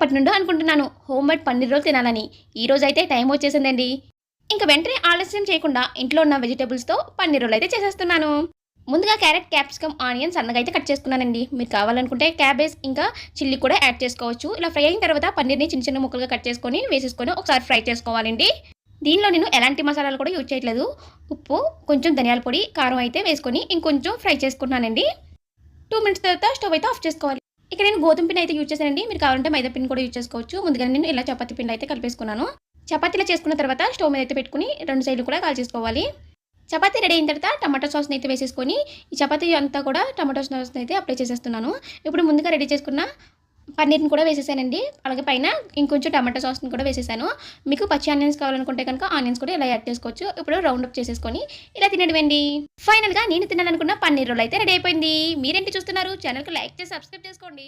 ఎప్పటి నుండో అనుకుంటున్నాను హోమ్ మేడ్ పన్నీర్ రోల్ తినాలని. ఈ రోజు అయితే టైం వచ్చేసిందండి. ఇంక వెంటనే ఆలస్యం చేయకుండా ఇంట్లో ఉన్న వెజిటబుల్స్‌తో పన్నీర్ రోల్ అయితే చేసేస్తున్నాను. ముందుగా క్యారెట్, క్యాప్సికమ్, ఆనియన్ సన్నగా అయితే కట్ చేసుకున్నానండి. మీరు కావాలనుకుంటే క్యాబేజ్ ఇంకా చిల్లీ కూడా యాడ్ చేసుకోవచ్చు. ఇలా ఫ్రై అయిన తర్వాత పన్నీర్‌ని చిన్న చిన్న ముక్కలుగా కట్ చేసుకొని వేసేసుకొని ఒకసారి ఫ్రై చేసుకోవాలండి. దీనిలో నేను ఎలాంటి మసాలాలు కూడా యూజ్ చేయట్లేదు. ఉప్పు, కొంచెం ధనియాల పొడి, కారం అయితే వేసుకొని ఇంకొంచెం ఫ్రై చేసుకుంటున్నానండి. 2 మినిట్స్ తర్వాత స్టవ్ అయితే ఆఫ్ చేసుకోవాలి. ఇక్కడ నేను గోధుమ పిండి అయితే యూజ్ చేశానండి. మీరు కావాలంటే మైదా పిండి కూడా యూజ్ చేసుకోవచ్చు. ముందుగానే నేను ఇలా చపాతీ పిండి అయితే కలిపేసుకున్నాను. చపాతీలా చేసుకున్న తర్వాత స్టవ్ మీద అయితే పెట్టుకొని 2 సైడ్‌లు కూడా కాల్చేసుకోవాలి. చపాతీ రెడీ అయిన తర్వాత టమాటో సాస్‌ని అయితే వేసేసుకొని ఈ చపాతీ అంతా కూడా టమాటో సాస్‌ని అయితే అప్లై చేసేస్తున్నాను. ఇప్పుడు ముందుగా రెడీ చేసుకున్న పన్నీర్‌ని కూడా వేసేసానండి. అలాగే పైన ఇంకొంచెం టమాటో సాస్‌ని కూడా వేసేసాను. మీకు పచ్చి ఆనియన్స్ కావాలనుకుంటే కనుక ఆనియన్స్ కూడా ఇలా యాడ్ చేసుకోవచ్చు. ఇప్పుడు రౌండ్ అప్ చేసేసుకొని ఇలా తినడమేండి. ఫైనల్‌గా నేను తినాలనుకున్న పన్నీర్ రోల్ అయితే రెడీ అయిపోయింది. మీరేంటి చూస్తున్నారు? ఛానల్‌కి లైక్ చేసి సబ్స్క్రైబ్ చేసుకోండి.